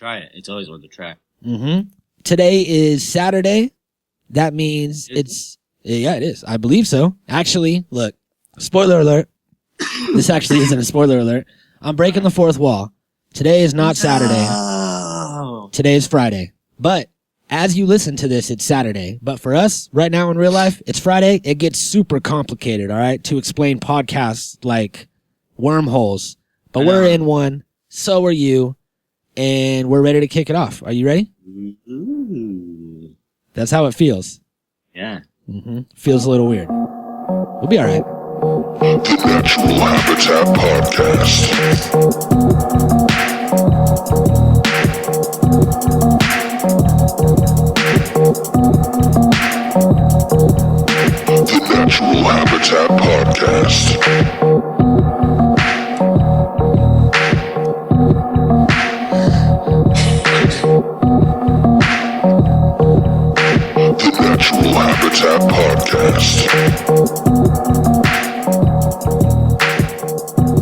try it. It's always worth a try. Mm-hmm. Today is Saturday. That means yeah, it is. I believe so. Actually, look, spoiler alert. This actually isn't a spoiler alert. I'm breaking the fourth wall. Today is not Saturday. Oh. Today is Friday. But as you listen to this, it's Saturday. But for us, right now in real life, it's Friday. It gets super complicated, all right, to explain podcasts like wormholes. But we're in one. So are you. And we're ready to kick it off. Are you ready? Ooh. That's how it feels. Yeah. Mm-hmm. Feels a little weird. We'll be all right. The Natural Habitat Podcast. The Natural Habitat Podcast. Natural Habitat Podcast.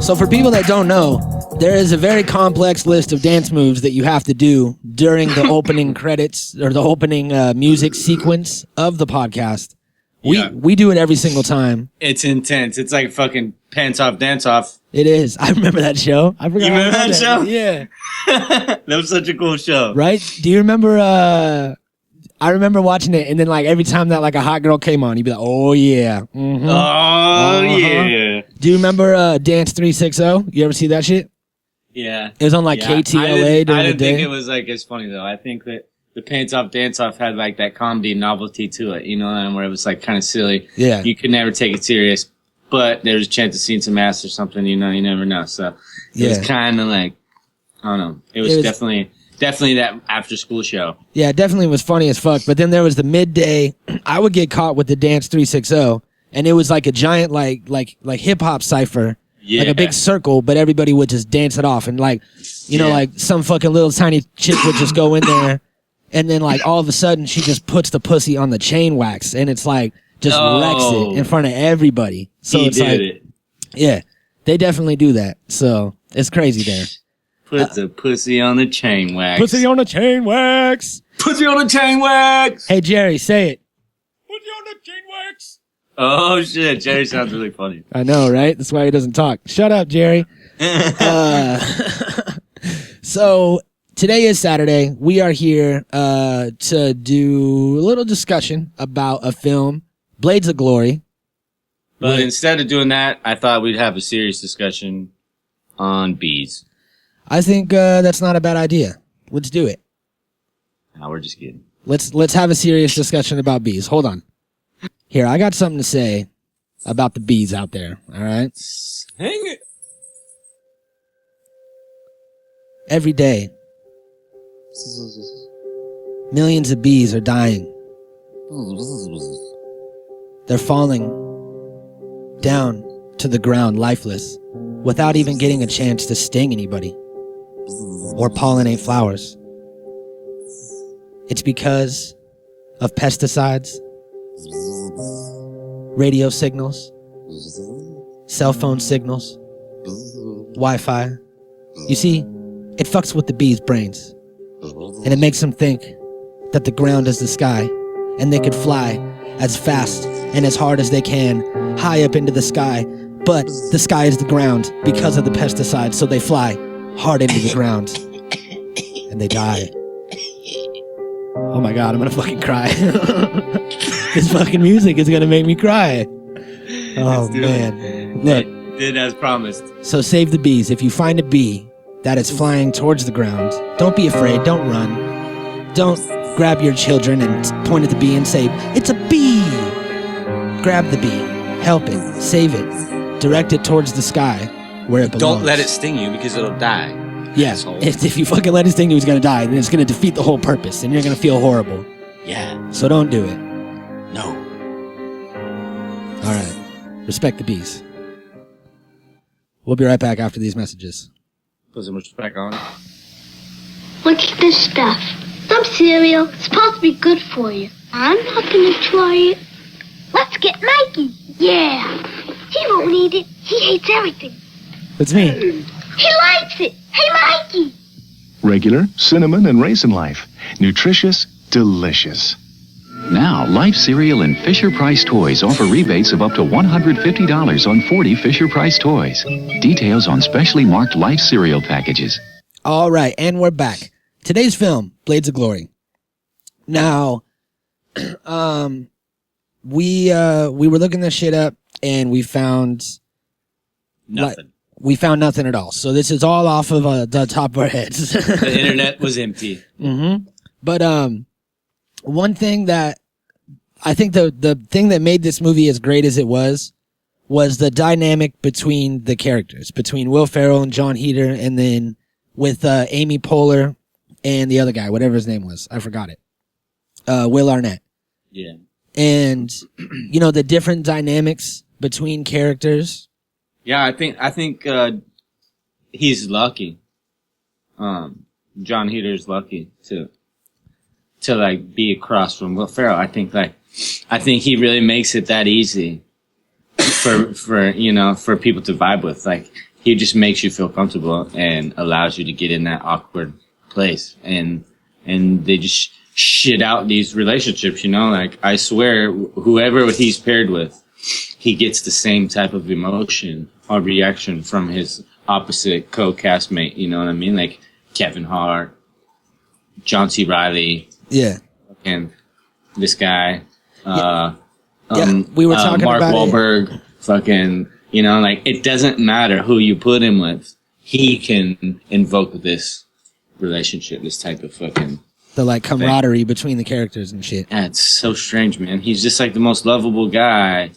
So for people that don't know, there is a very complex list of dance moves that you have to do during the opening credits or the opening music sequence of the podcast. We do it every single time. It's intense. It's like fucking pants off, dance off. It is. I remember that show. I forgot. You remember that show? Yeah. That was such a cool show. Right? Do you remember I remember watching it, and then like every time that like a hot girl came on, you'd be like, "Oh yeah, mm-hmm. Yeah." Do you remember Dance 360? You ever see that shit? Yeah, it was on like KTLA. I didn't think it was like as funny though. I think that the Pants Off Dance Off had like that comedy novelty to it, you know, and where it was like kind of silly. Yeah, you could never take it serious, but there's a chance of seeing some ass or something. You know, you never know. So it was kind of like, I don't know. It was definitely that after school show. Yeah, it definitely was funny as fuck. But then there was the midday. I would get caught with the Dance 360, and it was like a giant like hip hop cipher, like a big circle. But everybody would just dance it off, and like you know, like some fucking little tiny chick would just go in there, and then like all of a sudden she just puts the pussy on the chain wax, and it's like just wrecks it in front of everybody. So it's like, yeah, they definitely do that. So it's crazy there. Put the pussy on the chain wax. Pussy on the chain wax. Pussy on the chain wax. Hey, Jerry, say it. Pussy on the chain wax. Oh, shit. Jerry sounds really funny. I know, right? That's why he doesn't talk. Shut up, Jerry. So today is Saturday. We are here to do a little discussion about a film, Blades of Glory. But instead of doing that, I thought we'd have a serious discussion on bees. I think that's not a bad idea. Let's do it. No, we're just kidding. Let's have a serious discussion about bees. Hold on. Here, I got something to say about the bees out there. All right? Hang it. Every day, millions of bees are dying. They're falling down to the ground lifeless without even getting a chance to sting anybody or pollinate flowers. It's because of pesticides, radio signals, cell phone signals, Wi-Fi. You see, it fucks with the bees' brains, and it makes them think that the ground is the sky, and they could fly as fast and as hard as they can, high up into the sky, but the sky is the ground because of the pesticides, so they fly hard into the ground, and they die. Oh my god, I'm gonna fucking cry. This fucking music is gonna make me cry. Oh man. Look. It did as promised. So save the bees. If you find a bee that is flying towards the ground, don't be afraid, don't run. Don't grab your children and point at the bee and say, "It's a bee!" Grab the bee, help it, save it, direct it towards the sky where it belongs. Don't let it sting you because it'll die. Yeah, if you fucking let it sting you, it's gonna die, then it's gonna defeat the whole purpose, and you're gonna feel horrible. Yeah. So don't do it. No. Alright. Respect the bees. We'll be right back after these messages. Put some respect on it. What's this stuff? Some cereal. It's supposed to be good for you. I'm not gonna try it. Let's get Mikey. Yeah. He won't eat it. He hates everything. It's me. He likes it. Hey, Mikey. Regular, cinnamon, and raisin Life. Nutritious, delicious. Now, Life Cereal and Fisher-Price Toys offer rebates of up to $150 on 40 Fisher-Price toys. Details on specially marked Life Cereal packages. All right, and we're back. Today's film, Blades of Glory. Now, we were looking this shit up, and we found nothing. We found nothing at all. So this is all off of the top of our heads. The internet was empty. Mm-hmm. But one thing that I think the thing that made this movie as great as it was the dynamic between the characters, between Will Ferrell and John Heder, and then with Amy Poehler and the other guy, whatever his name was. I forgot it. Will Arnett. Yeah. And, you know, the different dynamics between characters. Yeah, I think he's lucky. John Heder's lucky to like be across from Will Ferrell. I think he really makes it that easy for you know, for people to vibe with. Like, he just makes you feel comfortable and allows you to get in that awkward place, and they just shit out these relationships, you know? Like, I swear, whoever he's paired with, he gets the same type of emotion or reaction from his opposite co-castmate, you know what I mean? Like Kevin Hart, John C. Reilly, yeah, and this guy, we were talking Mark about Wahlberg, fucking, you know, like, it doesn't matter who you put him with, he can invoke this relationship, this type of fucking the like camaraderie between the characters and shit. Yeah, it's so strange, man. He's just like the most lovable guy,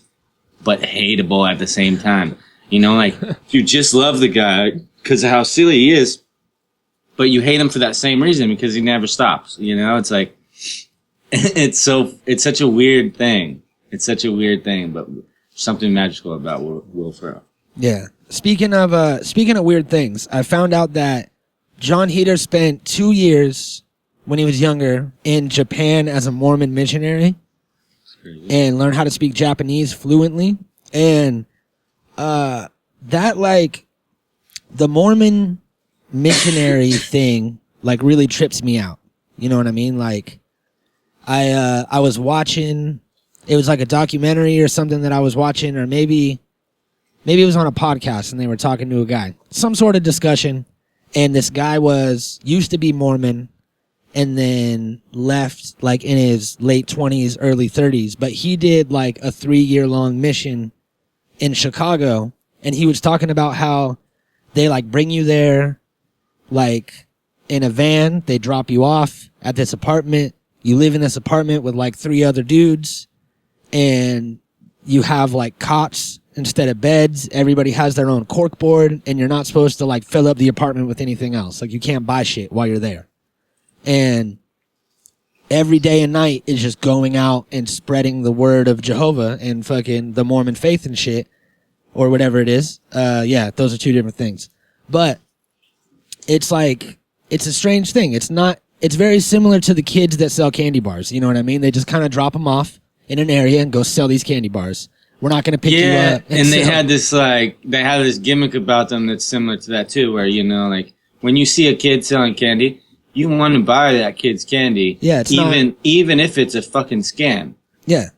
but hateable at the same time. You know, like, you just love the guy because of how silly he is, but you hate him for that same reason because he never stops. You know, it's like, it's such a weird thing. It's such a weird thing, but something magical about Will Ferrell. Yeah. Speaking of weird things, I found out that John Heder spent 2 years when he was younger in Japan as a Mormon missionary and learned how to speak Japanese fluently. And that, like, the Mormon missionary thing, like, really trips me out. You know what I mean? Like, I was watching, it was like a documentary or something that I was watching, or maybe it was on a podcast and they were talking to a guy, some sort of discussion. And this guy used to be Mormon and then left, like, in his late 20s, early 30s. But he did, like, a 3-year-long mission in Chicago. And he was talking about how they, like, bring you there, like, in a van. They drop you off at this apartment. You live in this apartment with, like, 3 other dudes. And you have, like, cots instead of beds. Everybody has their own corkboard. And you're not supposed to, like, fill up the apartment with anything else. Like, you can't buy shit while you're there. And every day and night is just going out and spreading the word of Jehovah and fucking the Mormon faith and shit, or whatever it is. Yeah, those are 2 different things. But it's like, it's a strange thing. It's very similar to the kids that sell candy bars. You know what I mean? They just kind of drop them off in an area and go sell these candy bars. We're not going to pick you up. And they had this gimmick about them that's similar to that too, where, you know, like, when you see a kid selling candy, you want to buy that kid's candy. Yeah, it's even if it's a fucking scam. Yeah.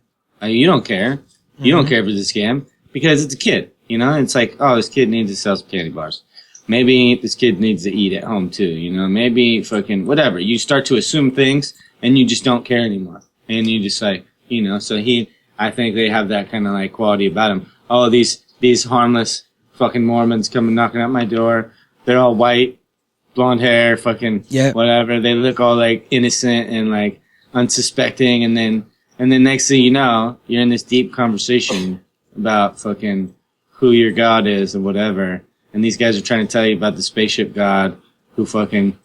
You don't care. You don't care if it's a scam because it's a kid. You know, it's like, oh, this kid needs to sell some candy bars. Maybe this kid needs to eat at home too. You know, maybe fucking whatever. You start to assume things and you just don't care anymore. And you just like, you know, so I think they have that kind of like quality about them. Oh, these harmless fucking Mormons coming knocking at my door. They're all white, blonde hair, fucking whatever. They look all like innocent and like unsuspecting, and then next thing you know, you're in this deep conversation about fucking who your God is or whatever, and these guys are trying to tell you about the spaceship God who fucking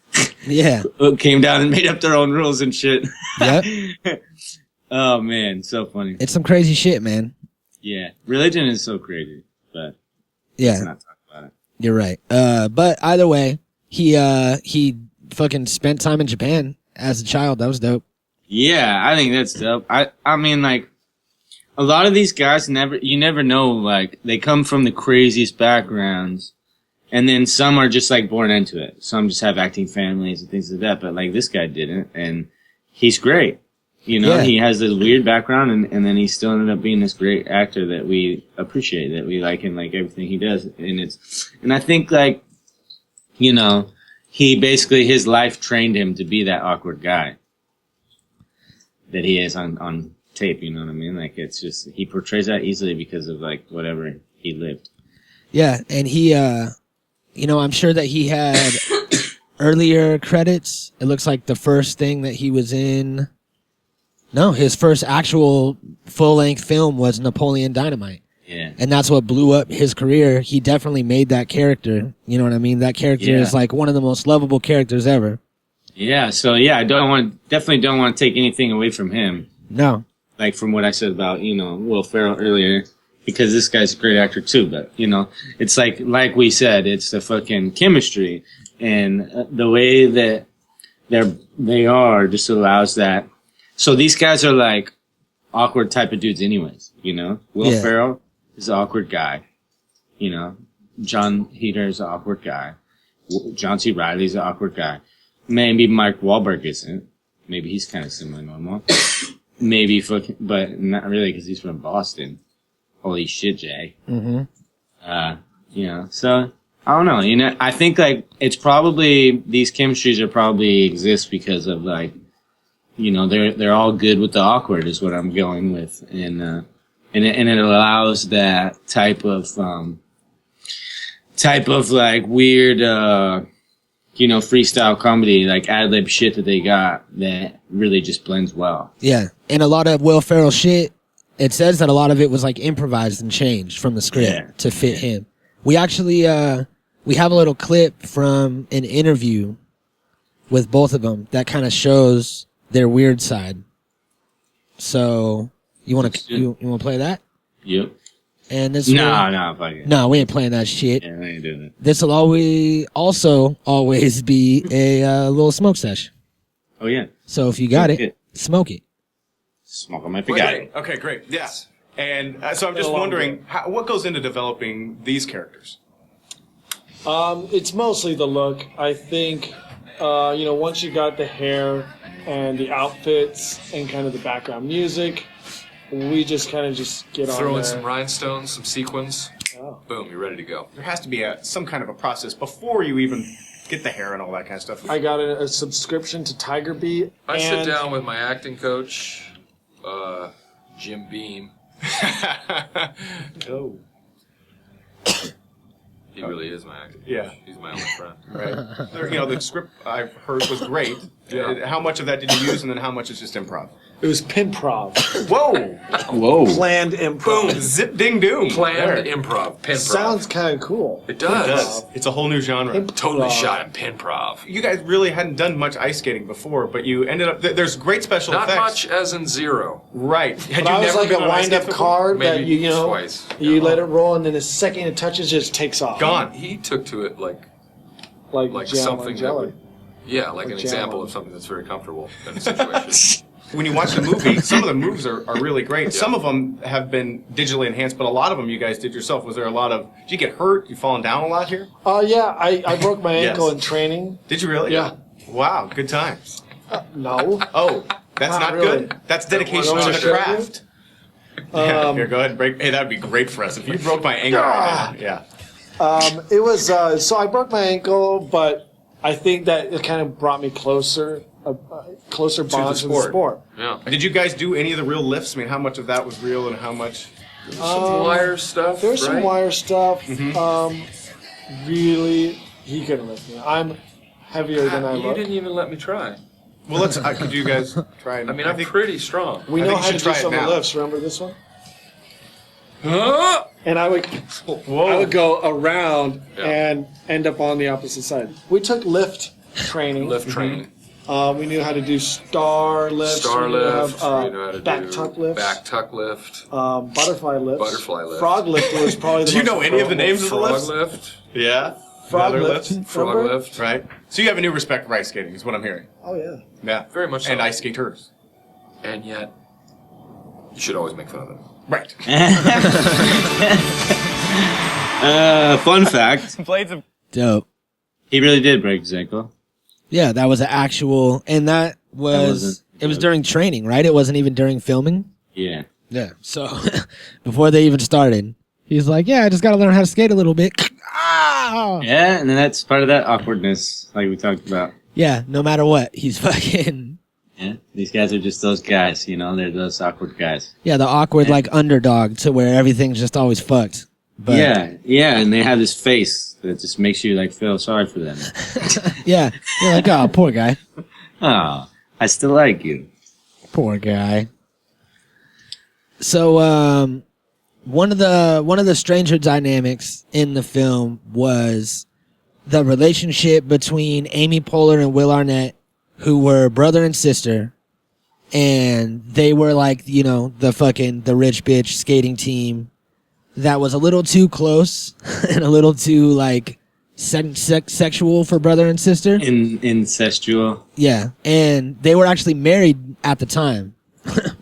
came down and made up their own rules and shit. Yep. Oh man, so funny. It's some crazy shit, man. Yeah, religion is so crazy, but let's not talk about it. You're right. But either way, he fucking spent time in Japan as a child. That was dope. Yeah, I think that's dope. I mean, like, a lot of these guys you never know, like, they come from the craziest backgrounds And then some are just like born into it. Some just have acting families and things like that. But like this guy didn't, and he's great. You know, he has this weird background, and then he still ended up being this great actor that we appreciate, that we like in like everything he does. And I think like, you know, he basically, his life trained him to be that awkward guy that he is on tape. You know what I mean? Like it's just, he portrays that easily because of like whatever he lived. Yeah, and he, you know, I'm sure that he had earlier credits. It looks like the first thing that he was in, no, his first actual full-length film was Napoleon Dynamite. Yeah. And that's what blew up his career. He definitely made that character. You know what I mean? That character is like one of the most lovable characters ever. Yeah, so yeah, I definitely don't want to take anything away from him. No. Like from what I said about, you know, Will Ferrell earlier. Because this guy's a great actor too, but you know, it's like we said, it's the fucking chemistry and the way that they are just allows that. So these guys are like awkward type of dudes, anyways. You know, Will Ferrell is an awkward guy. You know, John Heder is an awkward guy. John C. Reilly's an awkward guy. Maybe Mark Wahlberg isn't. Maybe he's kind of semi-normal. Maybe fucking, but not really because he's from Boston. Holy shit, Jay. Mm-hmm. You know, so I don't know. You know, I think like it's probably these chemistries are probably exist because of like, you know, they're all good with the awkward is what I'm going with, and it allows that type of like weird you know, freestyle comedy, like ad lib shit that they got that really just blends well. Yeah, and a lot of Will Ferrell shit. It says that a lot of it was like improvised and changed from the script to fit him. We actually, we have a little clip from an interview with both of them that kind of shows their weird side. So you want to you want to play that? Yep. And this no, we ain't playing that shit. Yeah, we ain't doing it. This will always be a little smoke session. Oh yeah. So if you got it, smoke it. Smoke them if you got it. Okay, great. Yes. And so I'm just wondering, what goes into developing these characters? It's mostly the look. I think, you know, once you got the hair and the outfits and kind of the background music, we just kind of get on Throw there. in some rhinestones, some sequins. Oh. Boom, you're ready to go. There has to be some kind of a process before you even get the hair and all that kind of stuff. I got a subscription to Tiger Beat. I sit down with my acting coach, Jim Beam. Oh. He really is my acting coach. Yeah. He's my only friend. Right. You know, the script I've heard was great. Yeah. How much of that did you use, and then how much is just improv? It was Pinprov. Whoa! Planned improv. Boom! Zip ding doom! Planned improv. Pinprov. Sounds kind of cool. It does. It's a whole new genre. Totally shot in Pinprov. You guys really hadn't done much ice skating before, but you ended up. There's great special Not effects. much as in zero. Right. But I was like a wind-up card that Maybe you know, twice. you let it roll, and then the second it touches, it just takes off. Gone. He took to it like Like jam something on jelly. that would, yeah, like an jam example on. of something that's very comfortable in a situation. When you watch the movie, some of the moves are really great. Yeah. Some of them have been digitally enhanced, but a lot of them you guys did yourself. Was there a lot of... Did you get hurt? You fallen down a lot here? Yeah, I broke my ankle in training. Did you really? Yeah. Wow, good times. No. Oh, that's not really. good? That's dedication to the craft. Yeah, here, go ahead and break... Hey, that would be great for us. If you broke my ankle right now. Yeah. It was... so I broke my ankle, but I think that it kind of brought me closer... closer bond to the sport. Yeah. Did you guys do any of the real lifts? I mean, how much of that was real and how much? Some wire stuff. There's some wire stuff. Mm-hmm. Really, he couldn't lift me. I'm heavier than I You look. didn't even let me try. Well, let's. Could you guys try? I mean, I'm pretty strong. We I know think you how to should do try it some of the now. lifts. Remember this one? Huh? And I would go around Yeah. and end up on the opposite side. We took lift training. Lift training. We knew how to do star lifts. Star we knew lift. how We know how to back do tuck lifts. back tuck lift. Butterfly lifts. Butterfly lift. Frog lift was probably the Do you most know any of the incredible. names of the Frog lifts? lift. Yeah. Frog Another lift. Frog Remember? lift. Right. So you have a new respect for ice skating, is what I'm hearing. Oh, yeah. Yeah. Very much so. And ice skaters. And yet, you should always make fun of them. Right. Fun fact. Blades of Dope. He really did break his ankle. Yeah, that was an actual, and that was it was during training, right? It wasn't even during filming. Yeah. Yeah. So before they even started, he's like, "Yeah, I just got to learn how to skate a little bit." Ah! Yeah, and then that's part of that awkwardness, like we talked about. Yeah, no matter what, he's fucking. Yeah, these guys are just those guys, you know. They're those awkward guys. Yeah, the awkward like underdog to where everything's just always fucked. But yeah, and they have this face that just makes you like feel sorry for them. Yeah, you're like, oh, poor guy. Oh, I still like you. Poor guy. So, one of the stranger dynamics in the film was the relationship between Amy Poehler and Will Arnett, who were brother and sister, and they were like, you know, the rich bitch skating team that was a little too close and a little too like sexual for brother and sister. Incestual. Yeah, and they were actually married at the time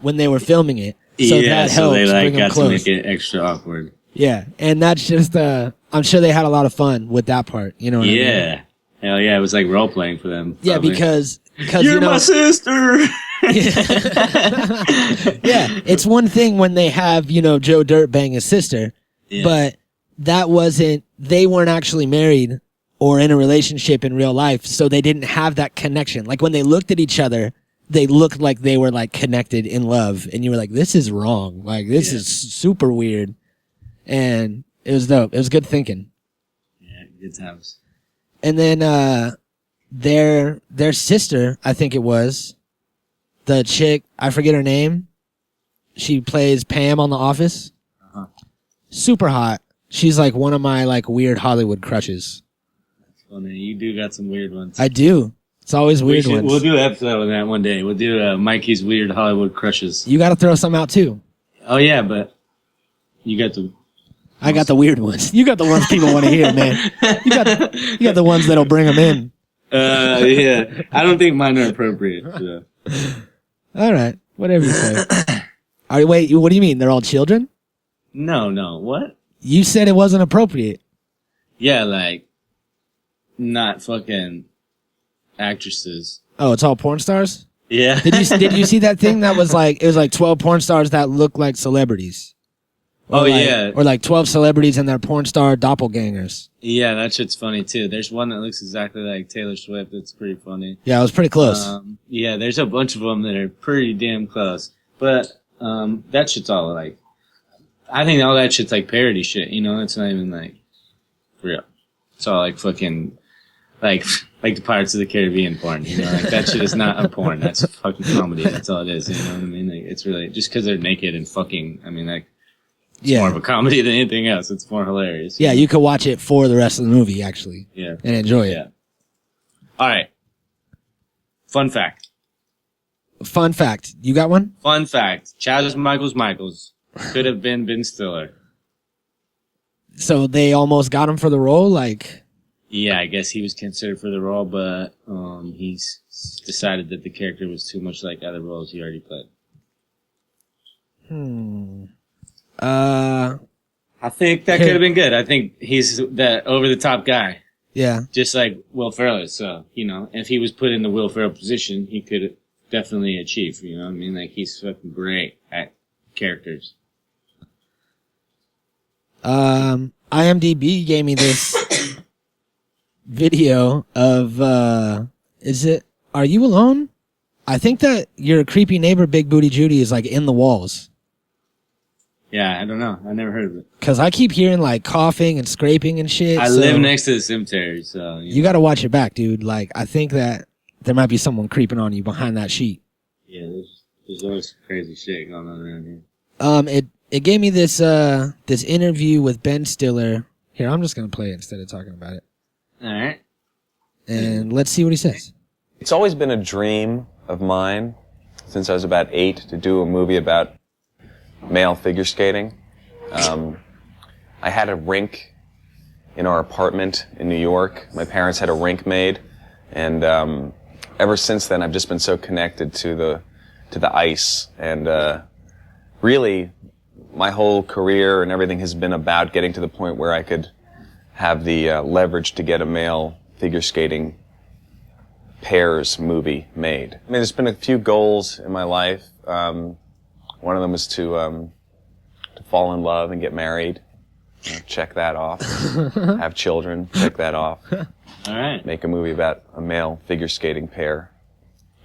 when they were filming it. So yeah, that so helps they like bring them got close. to make it extra awkward. Yeah, and that's just I'm sure they had a lot of fun with that part. You know what I mean? Yeah, hell yeah, it was like role playing for them. Yeah, probably. because You're you know, my sister. Yeah, it's one thing when they have, you know, Joe Dirt bang his sister, but that wasn't, they weren't actually married or in a relationship in real life, so they didn't have that connection. Like when they looked at each other, they looked like they were like connected in love, and you were like, this is wrong. Like this is super weird. And it was dope. It was good thinking. Yeah, good times. And then their sister, I think it was, the chick, I forget her name. She plays Pam on The Office. Uh-huh. Super hot. She's like one of my like weird Hollywood crushes. That's funny. You do got some weird ones. I do. It's always weird ones. We'll do an episode on that one day. We'll do Mikey's weird Hollywood crushes. You got to throw some out too. Oh yeah, but you got the. I got the weird ones. You got the ones people want to hear, man. You got the ones that'll bring them in. Yeah. I don't think mine are appropriate. So. All right. Whatever you say. All right, wait, what do you mean? They're all children? No. What? You said it wasn't appropriate. Yeah, like, not fucking actresses. Oh, it's all porn stars? Yeah. Did you see that thing that was like, it was like 12 porn stars that look like celebrities? Or yeah. Or like 12 celebrities and their porn star doppelgangers. Yeah, that shit's funny too. There's one that looks exactly like Taylor Swift. It's pretty funny. Yeah, it was pretty close. Yeah, there's a bunch of them that are pretty damn close. But that shit's all like, I think all that shit's like parody shit. You know, it's not even like real. It's all like fucking like the Pirates of the Caribbean porn. You know, like that shit is not a porn. That's fucking comedy. That's all it is. You know what I mean? Like, it's really just because they're naked and fucking. I mean, like. It's more of a comedy than anything else. It's more hilarious. Yeah, you could watch it for the rest of the movie, actually. Yeah. And enjoy it. Yeah. All right. Fun fact. Fun fact. You got one? Fun fact. Chaz Michaels could have been Ben Stiller. So they almost got him for the role? Like. Yeah, I guess he was considered for the role, but he's decided that the character was too much like other roles he already played. I think that could have been good. I think he's that over-the-top guy. Yeah. Just like Will Ferrell. So, you know, if he was put in the Will Ferrell position, he could definitely achieve, you know what I mean? Like, he's fucking great at characters. IMDb gave me this video of, Are You Alone? I think that your creepy neighbor, Big Booty Judy, is like in the walls. Yeah, I don't know. I never heard of it. Cause I keep hearing like coughing and scraping and shit. I live next to the cemetery, so. You gotta watch your back, dude. Like, I think that there might be someone creeping on you behind that sheet. Yeah, there's always crazy shit going on around here. It gave me this interview with Ben Stiller. Here, I'm just gonna play it instead of talking about it. Alright. And let's see what he says. It's always been a dream of mine since I was about 8 to do a movie about male figure skating. I had a rink in our apartment in New York. My parents had a rink made, and ever since then I've just been so connected to the ice, and really my whole career and everything has been about getting to the point where I could have the leverage to get a male figure skating pairs movie made. I mean, there's been a few goals in my life. One of them was to fall in love and get married. Check that off. Have children. Check that off. All right. Make a movie about a male figure skating pair.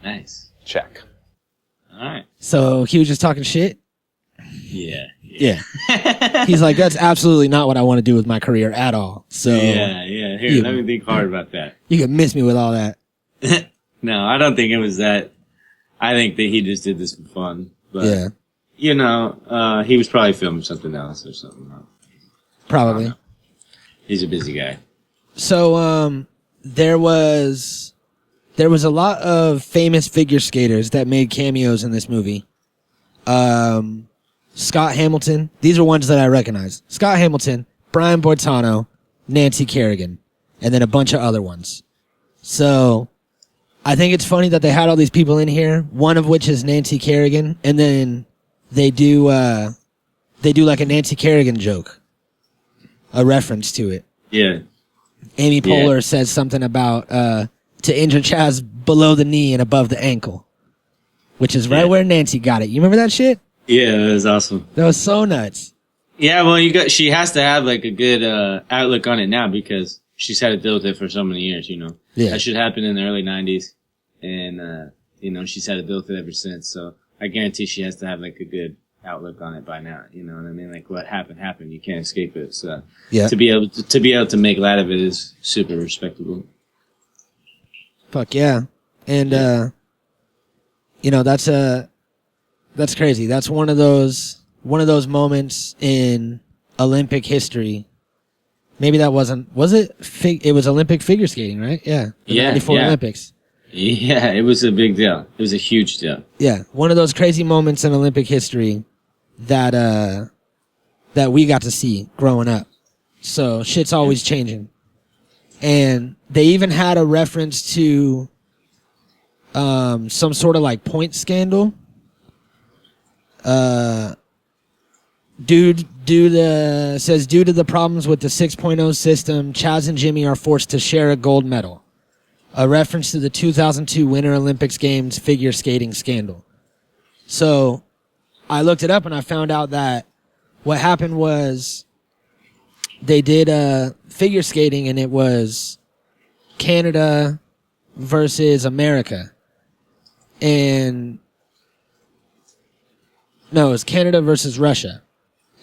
Nice. Check. All right. So he was just talking shit? Yeah. He's like, that's absolutely not what I want to do with my career at all. So Yeah. Here, let me think hard about that. You can miss me with all that. No, I don't think it was that. I think that he just did this for fun. But, yeah. You know, he was probably filming something else or something. Probably. He's a busy guy. So, there was a lot of famous figure skaters that made cameos in this movie. Scott Hamilton. These are ones that I recognize. Scott Hamilton, Brian Boitano, Nancy Kerrigan, and then a bunch of other ones. So, I think it's funny that they had all these people in here, one of which is Nancy Kerrigan, and then they do like a Nancy Kerrigan joke. A reference to it. Yeah. Amy Poehler says something about to injure Chaz below the knee and above the ankle, which is right where Nancy got it. You remember that shit? Yeah, that was awesome. That was so nuts. Yeah, well, she has to have like a good outlook on it now because she's had to deal with it for so many years. You know, that should happen in the early '90s, and you know, she's had to deal with it ever since. So I guarantee she has to have like a good outlook on it by now. You know what I mean? Like what happened. You can't escape it. So to be able to make light of it is super respectable. Fuck yeah. And you know, that's crazy. That's one of those moments in Olympic history. Maybe that was it? It was Olympic figure skating, right? Yeah. The 94 Olympics. Yeah, it was a big deal. It was a huge deal. Yeah. One of those crazy moments in Olympic history that we got to see growing up. So shit's always changing. And they even had a reference to some sort of like point scandal. Due to the problems with the 6.0 system, Chaz and Jimmy are forced to share a gold medal. A reference to the 2002 Winter Olympics Games figure skating scandal. So I looked it up and I found out that what happened was they did figure skating and it was Canada versus America. And no, it was Canada versus Russia.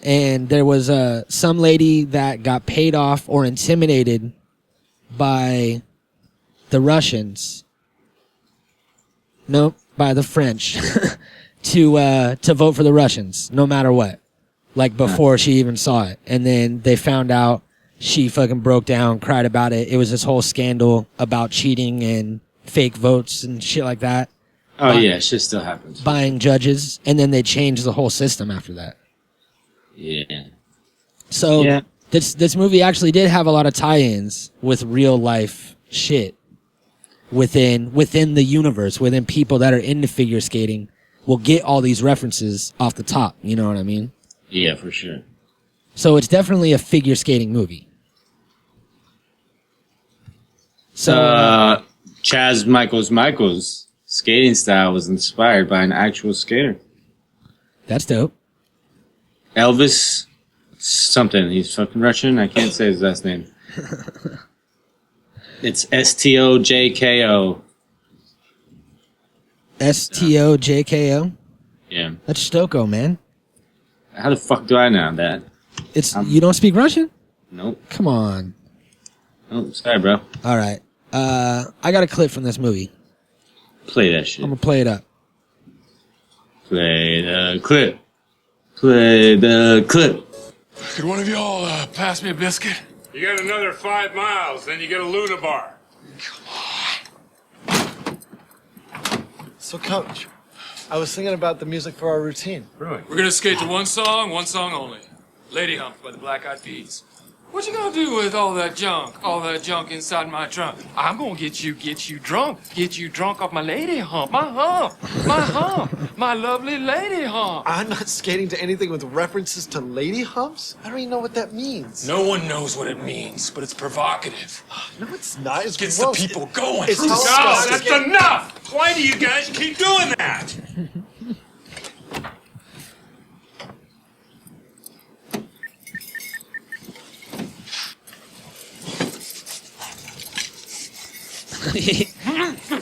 And there was some lady that got paid off or intimidated by the Russians. Nope, by the French to vote for the Russians, no matter what. Like before she even saw it. And then they found out, she fucking broke down, cried about it. It was this whole scandal about cheating and fake votes and shit like that. Oh yeah, shit still happens. Buying judges, and then they changed the whole system after that. Yeah. So this movie actually did have a lot of tie-ins with real life shit within the universe, within people that are into figure skating will get all these references off the top. You know what I mean? Yeah, for sure. So it's definitely a figure skating movie. So Chaz Michaels' skating style was inspired by an actual skater. That's dope. Elvis something. He's fucking Russian. I can't say his last name. It's Stojko. Stojko? Yeah. That's Stoko, man. How the fuck do I know that? You don't speak Russian? Nope. Come on. Oh, sorry, bro. All right. I got a clip from this movie. Play that shit. I'm gonna play it up. Play the clip. Play the clip. Could one of y'all pass me a biscuit? You got another 5 miles, then you get a Luna bar. So, Coach, I was thinking about the music for our routine. We're gonna skate to one song only. Lady Hump by the Black Eyed Peas. What you gonna do with all that junk inside my trunk? I'm gonna get you drunk off my lady hump, my lovely lady hump. I'm not skating to anything with references to lady humps. I don't even know what that means. No one knows what it means, but it's provocative. No, it's not. It gets the people going. It's no, that's enough. Why do you guys keep doing that?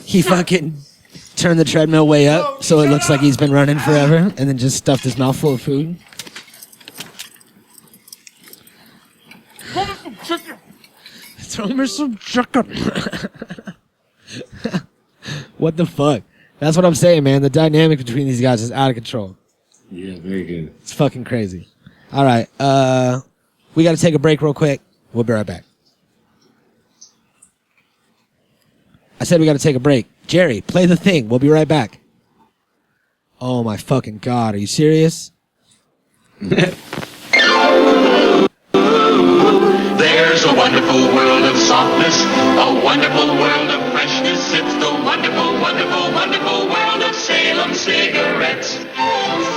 He fucking turned the treadmill way up so it looks like he's been running forever, and then just stuffed his mouth full of food. Throw me some chicken. What the fuck? That's what I'm saying, man. The dynamic between these guys is out of control. Yeah, very good. It's fucking crazy. All right, we got to take a break real quick. We'll be right back. I said we got to take a break. Jerry, play the thing. We'll be right back. Oh my fucking God. Are you serious? There's a wonderful world of softness, a wonderful world of freshness. It's the wonderful, wonderful, wonderful world of Salem cigarettes.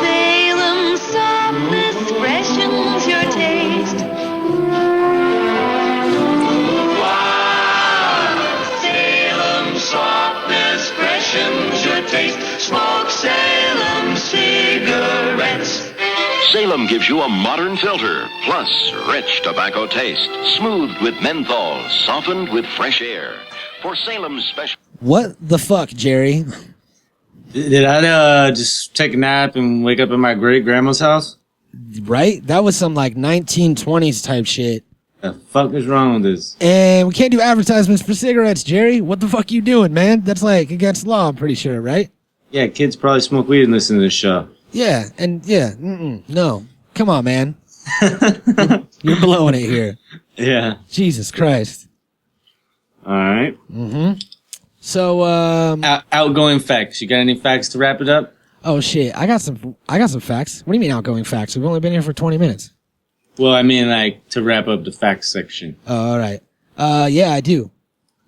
Salem softness freshens your taste. Softness freshens your taste. Smoke Salem cigarettes. Salem gives you a modern filter, plus rich tobacco taste, smoothed with menthol, softened with fresh air. For Salem's special... What the fuck, Jerry? Did I just take a nap and wake up at my great-grandma's house? Right? That was some like 1920s type shit. The fuck is wrong with this? And we can't do advertisements for cigarettes, Jerry. What the fuck you doing, man? That's like against the law, I'm pretty sure, right? Yeah, kids probably smoke weed and listen to this show. Yeah, and yeah, no. Come on, man. You're blowing it here. Yeah. Jesus Christ. All right. Mm-hmm. So, outgoing facts. You got any facts to wrap it up? Oh shit, I got some facts. What do you mean outgoing facts? We've only been here for 20 minutes. Well, I mean, like, to wrap up the facts section. Oh, all right. Yeah, I do.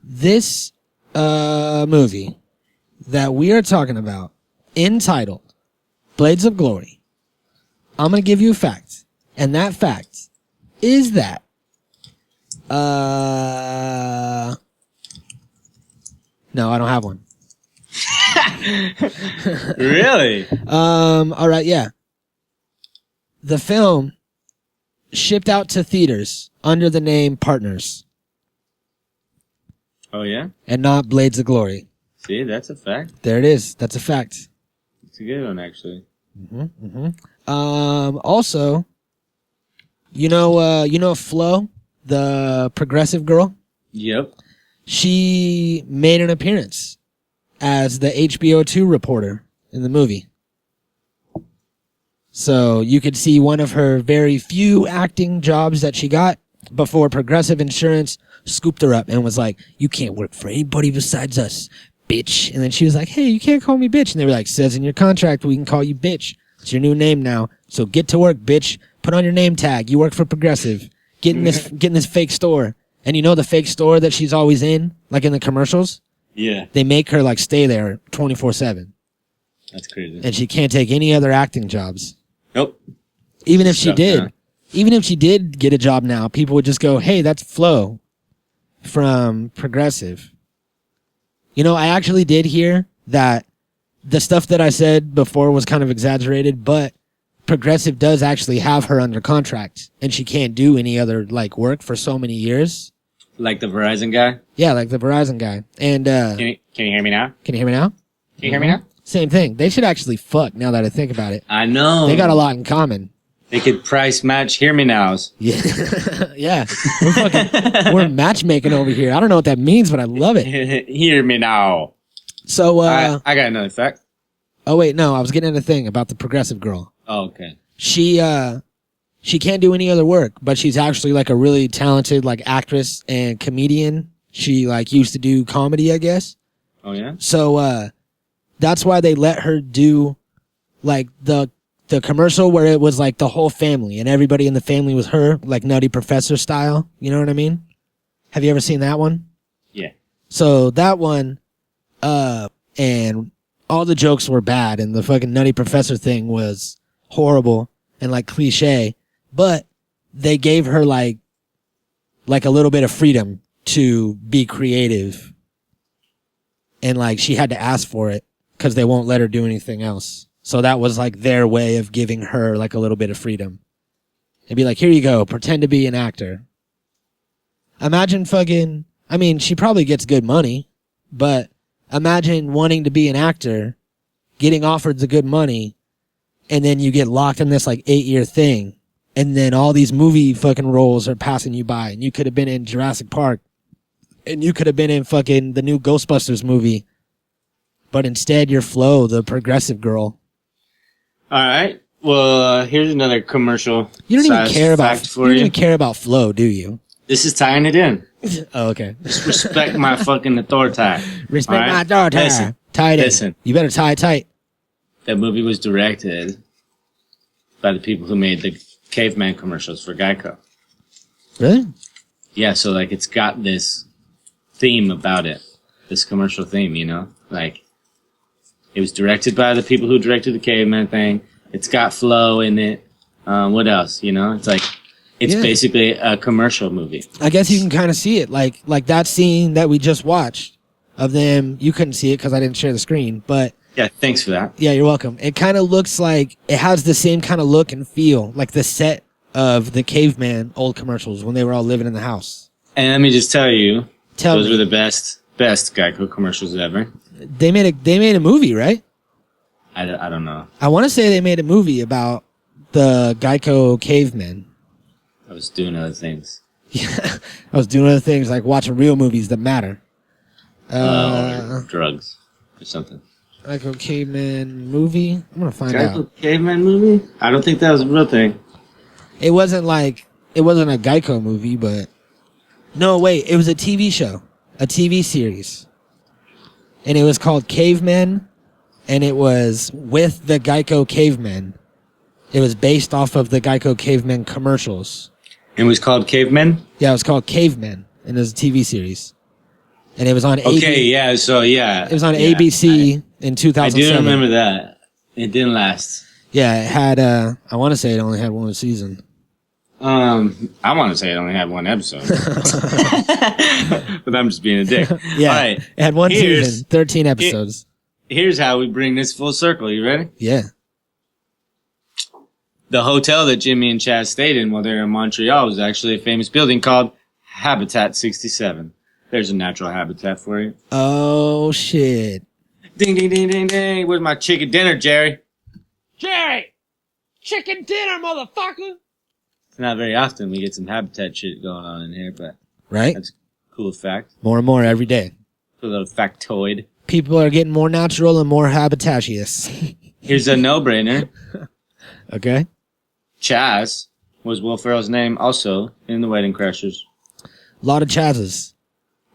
This movie that we are talking about, entitled Blades of Glory, I'm going to give you a fact. And that fact is that no, I don't have one. Really? All right, yeah. The film shipped out to theaters under the name Partners. Oh, yeah? And not Blades of Glory. See, that's a fact. There it is. That's a fact. It's a good one, actually. Also, you know Flo, the progressive girl? Yep. She made an appearance as the HBO 2 reporter in the movie. So you could see one of her very few acting jobs that she got before Progressive Insurance scooped her up and was like, you can't work for anybody besides us, bitch. And then she was like, hey, you can't call me bitch. And they were like, says in your contract we can call you bitch. It's your new name now. So get to work, bitch. Put on your name tag. You work for Progressive. Get in this fake store. And you know the fake store that she's always in, like in the commercials? Yeah. They make her like stay there 24/7. That's crazy. And she can't take any other acting jobs. Nope. Even if she did get a job now, people would just go, hey, that's Flo from Progressive. You know, I actually did hear that the stuff that I said before was kind of exaggerated, but Progressive does actually have her under contract and she can't do any other like work for so many years. Like the Verizon guy? Yeah, like the Verizon guy. And Can you hear me now? Can you hear me now? Can you hear me now? Same thing. They should actually fuck now that I think about it. I know. They got a lot in common. They could price match hear me nows. Yeah. Yeah. We're matchmaking over here. I don't know what that means, but I love it. Hear me now. So, I got another fact. Oh wait, no, I was getting at a thing about the progressive girl. Oh, okay. She can't do any other work, but she's actually like a really talented like actress and comedian. She like used to do comedy, I guess. Oh yeah? So, that's why they let her do like the the commercial where it was like the whole family and everybody in the family was her, like Nutty Professor style. You know what I mean? Have you ever seen that one? Yeah. So that one, and all the jokes were bad, and the fucking Nutty Professor thing was horrible and like cliche, but they gave her like a little bit of freedom to be creative, and like she had to ask for it because they won't let her do anything else. So that was like their way of giving her like a little bit of freedom. They'd be like, here you go, pretend to be an actor. Imagine fucking, I mean, she probably gets good money, but imagine wanting to be an actor, getting offered the good money, and then you get locked in this like 8-year thing, and then all these movie fucking roles are passing you by, and you could have been in Jurassic Park, and you could have been in fucking the new Ghostbusters movie, but instead you're Flo, the progressive girl. All right. Well, here's another commercial. You don't even care about Flo, do you? This is tying it in. Oh, okay. Just respect my fucking authority. Respect my authority. Listen. Tie it Listen. in. You better tie it tight. That movie was directed by the people who made the caveman commercials for Geico. Really? Yeah, so like it's got this theme about it. This commercial theme, you know? Like, it was directed by the people who directed the caveman thing. It's got Flo in it. What else? You know? It's like, it's basically a commercial movie. I guess you can kind of see it. Like that scene that we just watched of them, you couldn't see it because I didn't share the screen, but yeah, thanks for that. Yeah, you're welcome. It kind of looks like it has the same kind of look and feel, like the set of the caveman old commercials when they were all living in the house. And let me just tell you, those were the best Geico commercials ever. They made a movie, right? I don't know. I want to say they made a movie about the Geico cavemen. I was doing other things. Yeah, I was doing other things like watching real movies that matter. Or drugs or something. Geico caveman movie. I'm gonna find out. Geico caveman movie? I don't think that was a real thing. It wasn't a Geico movie, but no, wait, it was a TV show, a TV series, and it was called Cavemen, and it was with the Geico cavemen. It was based off of the Geico cavemen commercials. It was called Cavemen? Yeah, it was called Cavemen, and it was a TV series. And it was on yeah. It was on ABC in 2007. I do remember that. It didn't last. Yeah, it had, I want to say it only had one season. I want to say it only had one episode. But I'm just being a dick. Yeah, all right. It had one season, 13 episodes. Here's how we bring this full circle. You ready? Yeah. The hotel that Jimmy and Chaz stayed in while they were in Montreal was actually a famous building called Habitat 67. There's a natural habitat for you. Oh, shit. Ding, ding, ding, ding, ding. Where's my chicken dinner, Jerry? Jerry! Chicken dinner, motherfucker! It's not very often we get some habitat shit going on in here, but right? That's a cool fact. More and more every day. A little factoid. People are getting more natural and more habitatious. Here's a no-brainer. Okay. Chaz was Will Ferrell's name also in The Wedding Crashers. A lot of Chazes.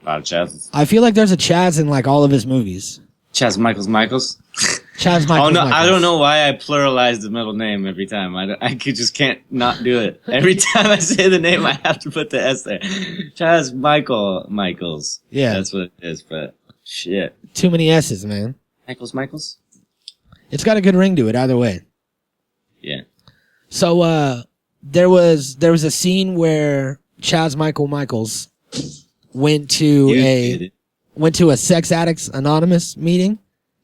A lot of Chazes. I feel like there's a Chaz in like all of his movies. Chaz Michaels? Chaz Michaels. Oh no, Michaels. I don't know why I pluralize the middle name every time. Just can't not do it. Every time I say the name, I have to put the S there. Chaz Michaels. Yeah. That's what it is, but shit. Too many S's, man. Michaels? It's got a good ring to it either way. Yeah. So, there was a scene where Chaz Michaels went to a Sex Addicts Anonymous meeting.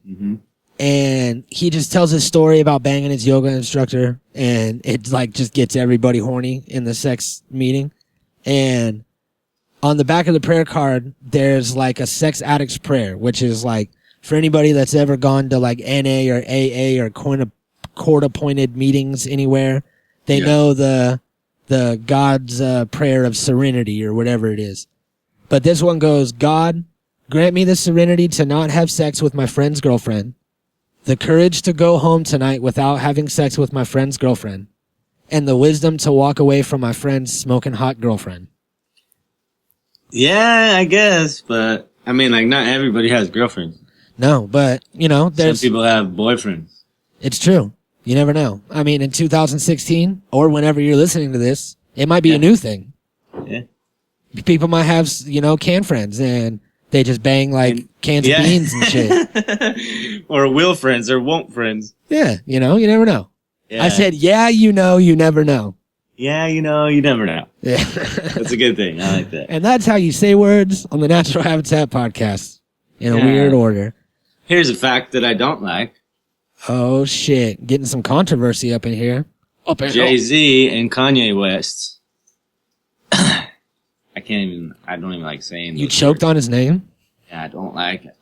Mm-hmm. And he just tells his story about banging his yoga instructor, and it like just gets everybody horny in the sex meeting. And on the back of the prayer card, there's like a sex addict's prayer, which is like for anybody that's ever gone to like NA or AA or court appointed meetings anywhere, they know the God's prayer of serenity or whatever it is. But this one goes, God, grant me the serenity to not have sex with my friend's girlfriend, the courage to go home tonight without having sex with my friend's girlfriend, and the wisdom to walk away from my friend's smoking hot girlfriend. Yeah, I guess, but I mean, like, not everybody has girlfriends. No, but, you know, some people have boyfriends. It's true. You never know. I mean, in 2016 or whenever you're listening to this, it might be a new thing. Yeah. People might have, can friends and they just bang like cans of beans and shit. Or will friends or won't friends. Yeah, you never know. Yeah. I said, you never know. Yeah, you never know. Yeah. That's a good thing. I like that. And that's how you say words on the Natural Habitat podcast in a weird order. Here's a fact that I don't like. Oh, shit. Getting some controversy up in here. Jay-Z and Kanye West. I don't even like saying You choked on his name? Yeah, I don't like it.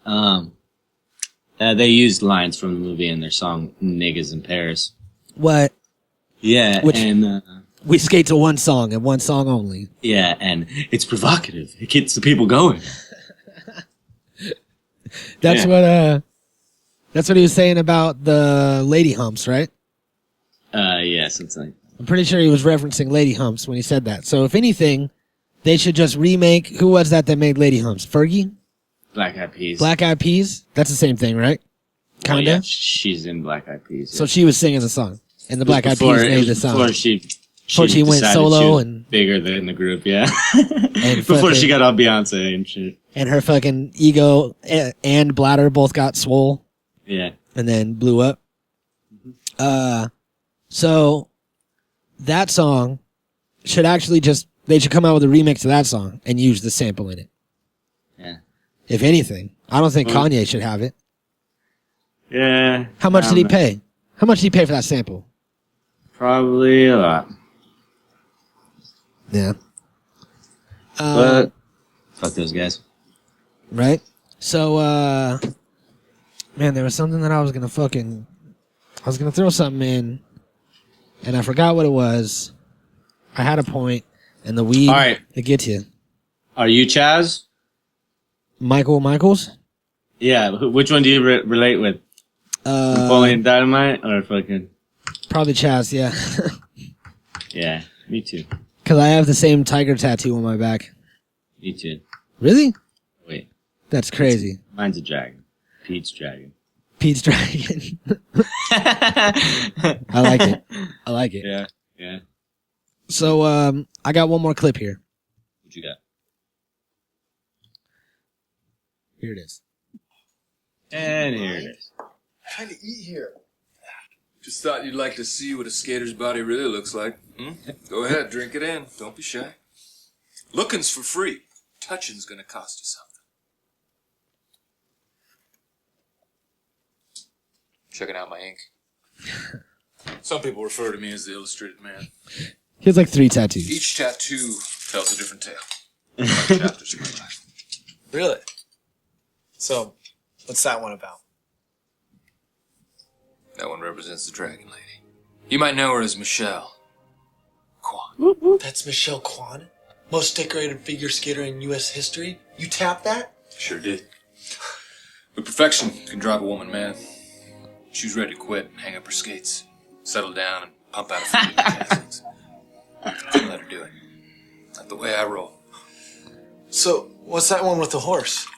They used lines from the movie in their song Niggas in Paris. What? Yeah, and we skate to one song and one song only. Yeah, and it's provocative. It gets the people going. That's what he was saying about the lady humps, right? Yeah, something like that. I'm pretty sure he was referencing lady humps when he said that. So if anything, they should just remake. Who was that made lady humps? Fergie? Black Eyed Peas. Black Eyed Peas? That's the same thing, right? Kinda? Oh, yeah, she's in Black Eyed Peas. Yeah. So she was singing the song. And the Black Eyed Peas made the song. Before she went solo and bigger than the group, yeah. And before she got on Beyonce and shit. And her fucking ego and bladder both got swole. Yeah. And then blew up. So that song should actually they should come out with a remix of that song and use the sample in it. Yeah. If anything. I don't think Kanye should have it. Yeah. How much did he pay? How much did he pay for that sample? Probably a lot. Yeah. But fuck those guys. Right? So, man, there was something that I was gonna throw something in, and I forgot what it was. I had a point, and the weed, all right, it gets you. Are you Chaz? Michaels? Yeah. Which one do you relate with? Napoleon Dynamite or fucking? Probably Chaz, yeah. Yeah, me too. Because I have the same tiger tattoo on my back. Me too. Really? Wait. That's crazy. Mine's a dragon. Pete's dragon. Pete's dragon. I like it. Yeah, yeah. So, I got one more clip here. What you got? Here it is. And here it is. I'm trying to eat here. Just thought you'd like to see what a skater's body really looks like. Go ahead, drink it in. Don't be shy. Looking's for free. Touching's gonna cost you something. Checking out my ink. Some people refer to me as the illustrated man. He has like 3 tattoos. Each tattoo tells a different tale. Chapters of my life. Really? So, what's that one about? That one represents the dragon lady. You might know her as Michelle Kwan. That's Michelle Kwan? Most decorated figure skater in U.S. history? You tapped that? Sure did. But perfection can drive a woman mad. She was ready to quit and hang up her skates, settle down and pump out a few new athletes. Couldn't let her do it. Not the way I roll. So, what's that one with the horse?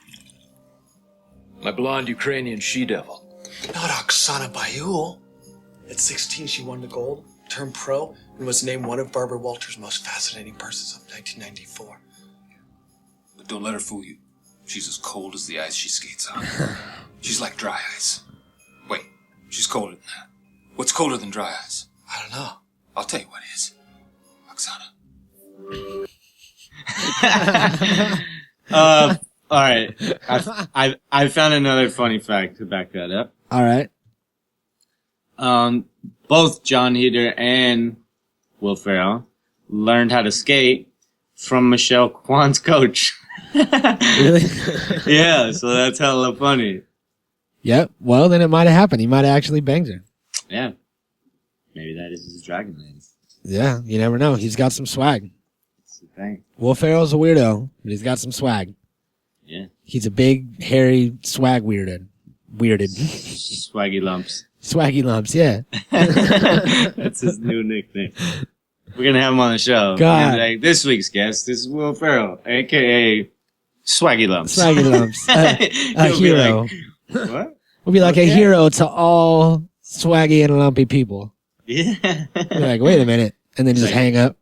My blonde Ukrainian she-devil. Not Oksana Bayul. At 16, she won the gold, turned pro, and was named one of Barbara Walters' most fascinating persons of 1994. But don't let her fool you. She's as cold as the ice she skates on. She's like dry ice. Wait, she's colder than that. What's colder than dry ice? I don't know. I'll tell you what is. Oksana. All right. I found another funny fact to back that up. All right. Both John Heder and Will Ferrell learned how to skate from Michelle Kwan's coach. Really? Yeah, so that's hella funny. Yep. Well, then it might have happened. He might have actually banged her. Yeah. Maybe that is his dragon name. Yeah, you never know. He's got some swag. That's the thing. Will Ferrell's a weirdo, but he's got some swag. Yeah. He's a big, hairy swag weirded. Swaggy lumps. Swaggy lumps, yeah. That's his new nickname. We're going to have him on the show. God. Like, this week's guest, this is Will Ferrell, a.k.a. Swaggy Lumps. Swaggy lumps. A hero. Like, what? We'll be like a hero to all swaggy and lumpy people. Yeah. You're like, wait a minute. And then just hang up.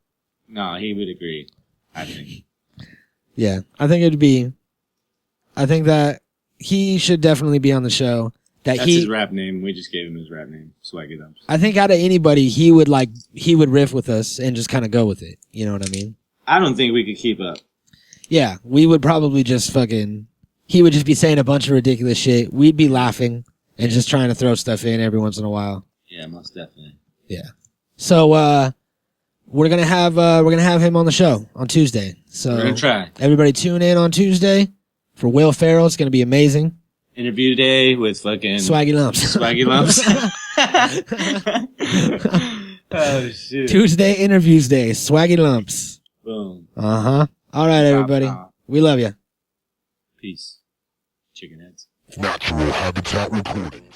No, he would agree, I think. Yeah. I think that he should definitely be on the show. That's his rap name. We just gave him his rap name, Swaggy Lumps. I think out of anybody, he would riff with us and just kind of go with it. You know what I mean? I don't think we could keep up. Yeah, we would probably just he would just be saying a bunch of ridiculous shit. We'd be laughing and just trying to throw stuff in every once in a while. Yeah, most definitely. Yeah. So, we're gonna have him on the show on Tuesday. So we're gonna try. Everybody tune in on Tuesday for Will Ferrell. It's gonna be amazing. Interview day with fucking Swaggy Lumps. Swaggy Lumps. Oh shit. Tuesday interviews day. Swaggy Lumps. Boom. All right, everybody. We love you. Peace. Chicken heads. Natural Habitat Recordings.